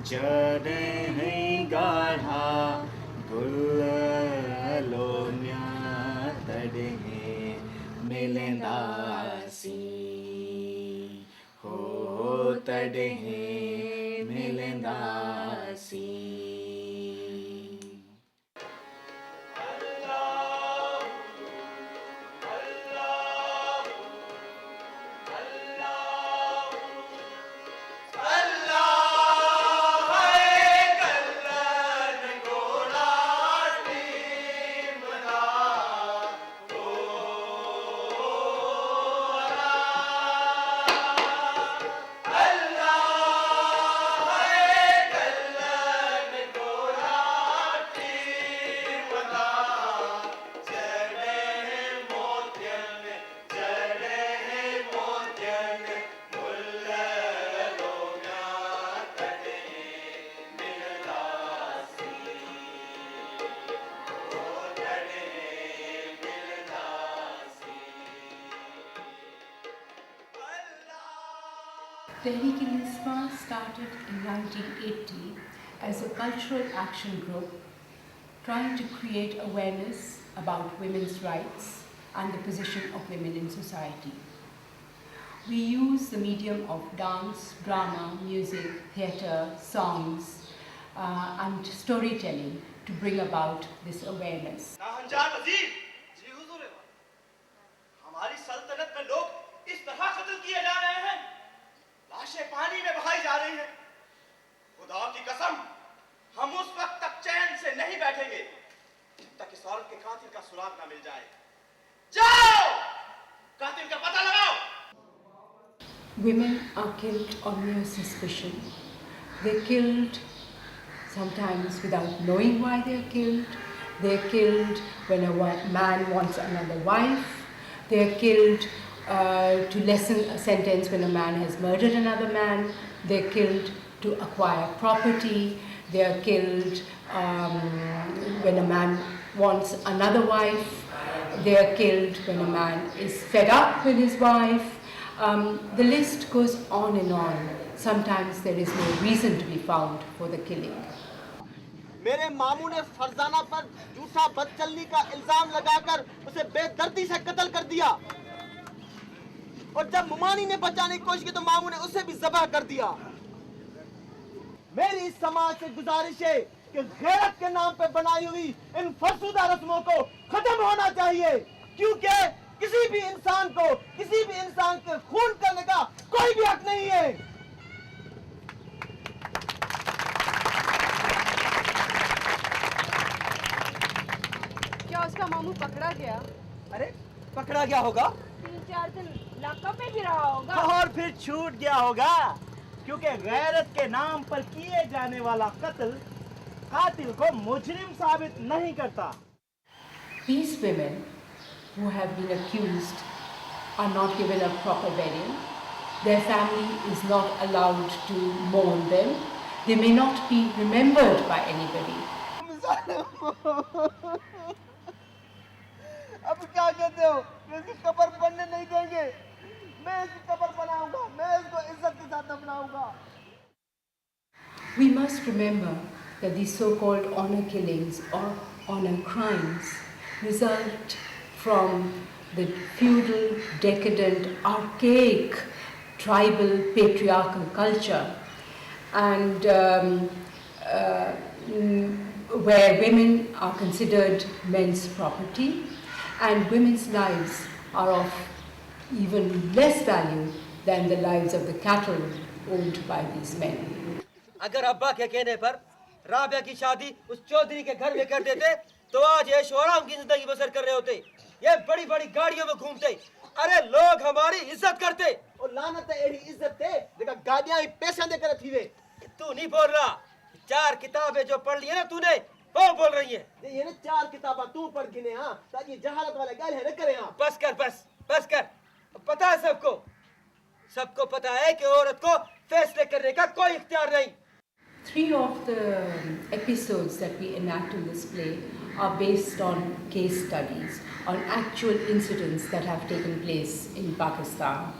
Chade gadha gulalonya tade milendasi ho tade milendasi. Tehreek-e-Insaf started in 1980 as a cultural action group trying to create awareness about women's rights and the position of women in society. We use the medium of dance, drama, music, theatre, songs, and storytelling to bring about this awareness. हमारी सल्तनत में लोग इस तरह कत्ल किए जा रहे हैं, लाशें पानी में बहाई जा रही हैं। खुदा की कसम, हम उस वक्त तक चैन से नहीं बैठेंगे जब तक इस औरत के कातिल का सुराग ना मिल जाए। जाओ, कातिल का पता लगाओ। Women are killed on mere suspicion. They're killed sometimes without knowing why they're killed. They're killed when a man wants another wife. They're killed to lessen a sentence when a man has murdered another man. They're killed to acquire property. They're killed when a man wants another wife. They're killed when a man is fed up with his wife. The list goes on and on. Sometimes there is no reason to be found for the killing. मेरे मामू ने फरजाना पर झूठा बदचलनी का इल्जाम लगाकर उसे बेदर्दी से कत्ल कर दिया, और जब मुमानी ने बचाने की कोशिश की तो मामू ने उसे भी ज़बह कर दिया। मेरी इस समाज से गुजारिश है कि गैरत के नाम पे बनाई हुई इन फरसुदा रस्मों को खत्म होना चाहिए, क्योंकि किसी भी इंसान के खून करने का कोई भी हक नहीं है। क्या उसका मामू पकड़ा गया? अरे पकड़ा गया होगा, 3-4 दिन लॉकअप में भी रहा होगा, और फिर छूट गया होगा, क्योंकि गैरत के नाम पर किए जाने वाला कत्ल कातिल को मुजरिम साबित नहीं करता। These women who have been accused are not given a proper burial. Their family is not allowed to mourn them. They may not be remembered by anybody. अब क्या कहते हो? इसकी कब्र बनने नहीं देंगे। मैं इसकी कब्र बनाऊंगा, मैं इसको इज्जत के साथ दफनाऊंगा। We must remember that these so-called honor killings or honor crimes result from the feudal, decadent, archaic, tribal, patriarchal culture, and where women are considered men's property, and women's lives are of even less value than the lives of the cattle owned by these men. अगर अब्बा के कहने पर राबिया की शादी उस चौधरी के घर में कर देते तो आज ऐश और आराम की जिंदगी बसर कर रहे होते, ये बड़ी बड़ी गाड़ियों में घूमते, अरे लोग हमारी इज्जत करते। और लानत है यही इज्जत थे, देखा गाड़ियां ही पैसे देकर थी वे। तू नहीं बोल रहा, 4 किताबें जो पढ़ ली है ना तूने वो बोल रही है। ये ना 4 किताबें तू पढ़ गिने, हाँ, ताकि जहालत वाले गाल है न करे। हाँ बस कर, बस कर। पता है सबको पता है कि औरत को फैसले करने का कोई इख्तियार नहीं। 3 of the episodes that we enact in this play are based on case studies, on actual incidents that have taken place in Pakistan.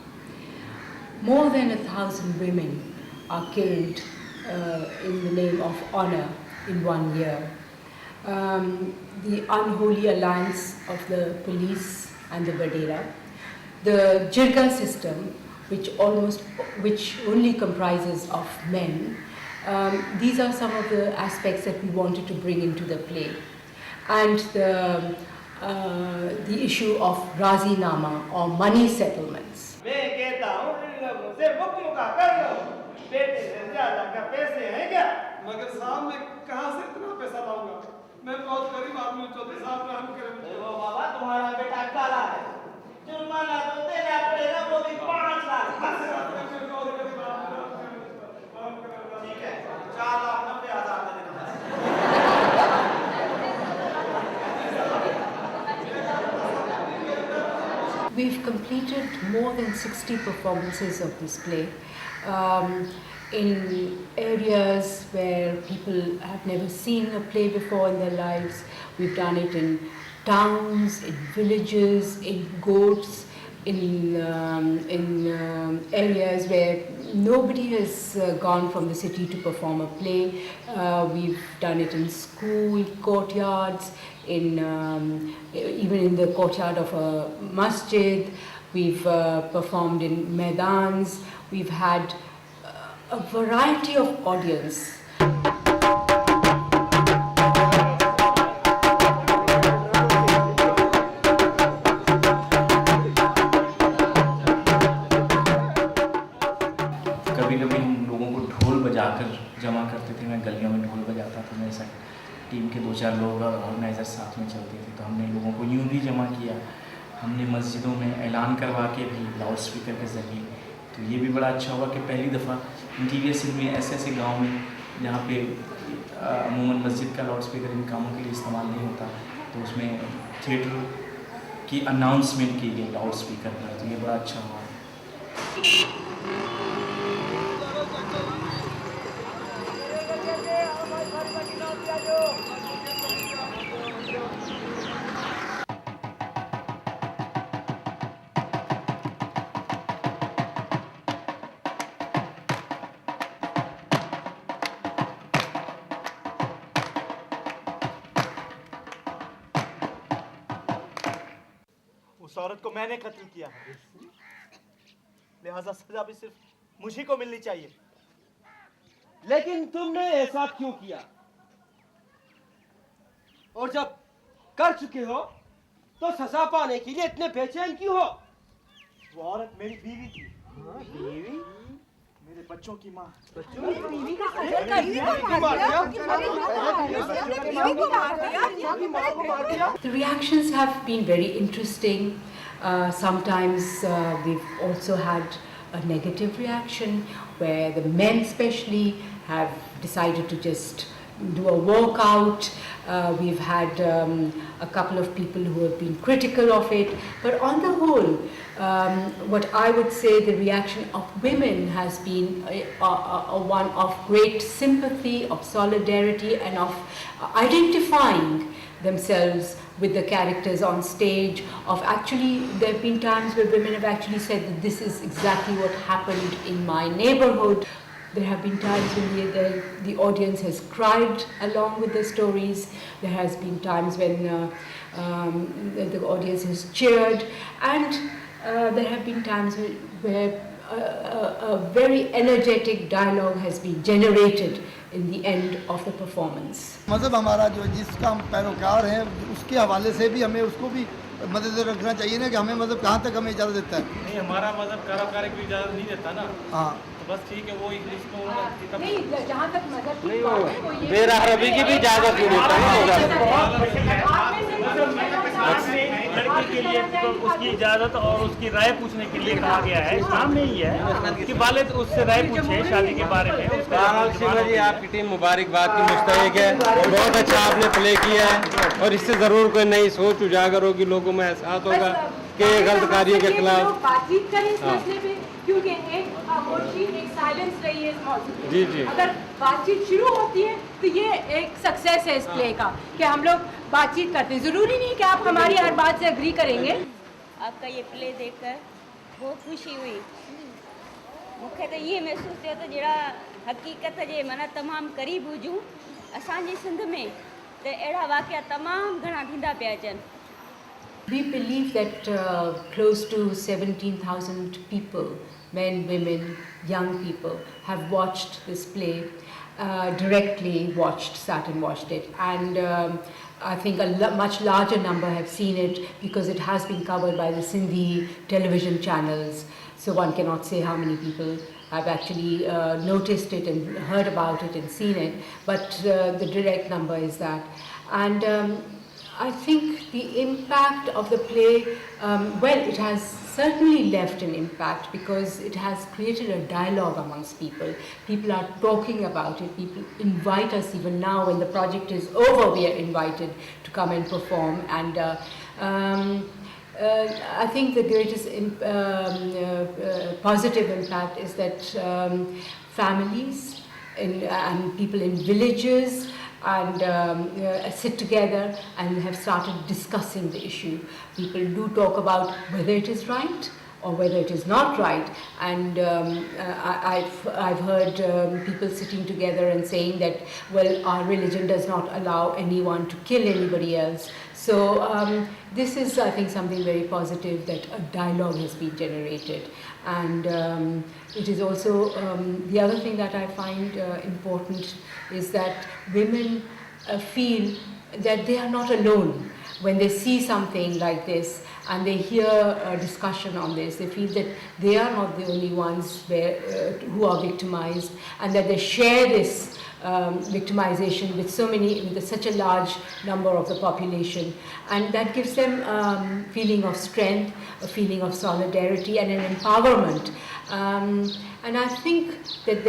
More than 1,000 women are killed in the name of honor in 1 year. The unholy alliance of the police and the Vadera, the Jirga system, which only comprises of men. These are some of the aspects that we wanted to bring into the play, and the issue of Razinama or money settlements. मैं कहता हूँ इन लोगों से मुक्का कर लो, बेटे से ज्यादा का पैसे हैं क्या? मगर साहब मैं कहाँ से इतना पैसा लाऊंगा? मैं बहुत गरीब आदमी हूँ, चौधरी साहब रहम करें। वो बाबा तुम्हारा बेटा काला है, जुर्माना तो देना पड़ेगा, वो भी 5 लाख। ठीक है, 4,90,000 दे देना। We've completed more than 60 performances of this play in areas where people have never seen a play before in their lives. We've done it in towns, in villages, in goats, in areas where nobody has gone from the city to perform a play. We've done it in school courtyards, even in the courtyard of a masjid. We've performed in maidans. We've had a variety of audience. कभी-कभी हम लोगों को ढोल बजाकर जमा करते थे, मैं गलियों में ढोल बजाता था, मेरे साथ टीम के 2-4 लोग ऑर्गेनाइज़र साथ में चलते थे, तो हमने लोगों को यूँ भी जमा किया। हमने मस्जिदों में ऐलान करवा के भी लाउड स्पीकर के ज़रिए, तो ये भी बड़ा अच्छा हुआ कि पहली दफ़ा इंटीरियर सिंध में ऐसे गांव में जहाँ पे अमूमन मस्जिद का लाउड स्पीकर इन कामों के लिए इस्तेमाल नहीं होता, तो उसमें थिएटर की अनाउंसमेंट की गई लाउड स्पीकर पर, तो ये बड़ा अच्छा हुआ। उस औरत को मैंने कत्ल किया है, लिहाजा सजा भी सिर्फ मुझी को मिलनी चाहिए। लेकिन तुमने ऐसा क्यों किया? और जब कर चुके हो तो सजा पाने के लिए इतने बेचैन क्यों हो? वो औरत मेरी बीवी थी। बीवी? मेरे बच्चों की माँ। The reactions have been very interesting. Sometimes we've also had a negative reaction where the men especially have decided to just do a walkout. We've had a couple of people who have been critical of it, but on the whole, what I would say the reaction of women has been one of great sympathy, of solidarity, and of identifying themselves with the characters on stage. Of actually, there have been times where women have actually said that this is exactly what happened in my neighborhood. There have been times when the audience has cried along with the stories. There has been times when the audience has cheered, and there have been times where a very energetic dialogue has been generated in the end of the performance. मज़हब हमारा जो जिसका हम पैरोकार हैं उसके हवाले से भी हमें उसको भी मदद रखना चाहिए ना कि हमें मज़हब कहाँ तक हमें इजाज़त देता है। नहीं, हमारा मज़हब कारोबार की इजाज़त नहीं देता ना। हाँ, बस ठीक है, वो इसको नहीं, जहाँ तक मज़हब की बात है, वो ये बेरहमी की भी इजाजत नहीं देता है। लड़की के लिए उसकी इजाज़त और उसकी राय पूछने के लिए कहा गया है। इस्लाम में ही है कि वालिद उससे राय पूछे शादी के बारे में। शिवा जी, आपकी टीम मुबारकबाद की मुस्तहिक है, बहुत अच्छा आपने प्ले किया है और इससे ज़रूर कोई नई सोच उजागर होगी, लोगों में एहसास होगा कि गलत कार्यों के खिलाफ बातचीत करें इस मसले पे, क्योंकि एक खामोशी, एक साइलेंस रही है इस मौजूद पे। जी जी, अगर बातचीत शुरू होती है तो ये एक सक्सेस है इस प्ले का कि हम लोग बातचीत करते हैं। ज़रूरी नहीं कि आप हमारी हर बात से एग्री करेंगे। आपका ये प्ले देखकर बहुत खुशी हुई। मूंखे त इहे महसूसु थियो त जहिड़ा हक़ीक़त जे माना तमामु क़रीब हुजूं असांजी सिंध में त अहिड़ा वाक़िया तमामु घणा थींदा पिया अचनि. We believe that close to 17,000 people, men, women, young people, have watched this play, sat and watched it. And I think a much larger number have seen it because it has been covered by the Sindhi television channels. So one cannot say how many people have actually noticed it and heard about it and seen it, but the direct number is that. And I think the impact of the play, it has certainly left an impact because it has created a dialogue amongst people. People are talking about it. People invite us even now when the project is over, we are invited to come and perform. And I think the greatest positive impact is that families and people in villages and sit together and have started discussing the issue. People do talk about whether it is right or whether it is not right, and I've heard people sitting together and saying that, well, our religion does not allow anyone to kill anybody else. So this is, I think, something very positive, that a dialogue has been generated. And it is also, the other thing that I find important is that women feel that they are not alone. When they see something like this and they hear a discussion on this, they feel that they are not the only ones who are victimized, and that they share this victimization with such a large number of the population, and that gives them feeling of strength, a feeling of solidarity, and an empowerment. And I think that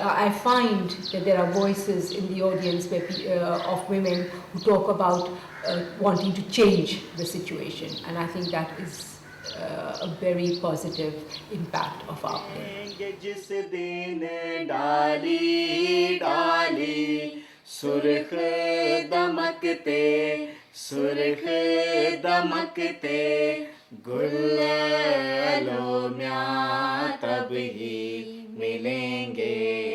I find that there are voices in the audience of women who talk about wanting to change the situation, and I think that is a very positive impact of our play. जिस दिन डाली डाली सुर्ख दमकते गुल्लो म्या तब ही मिलेंगे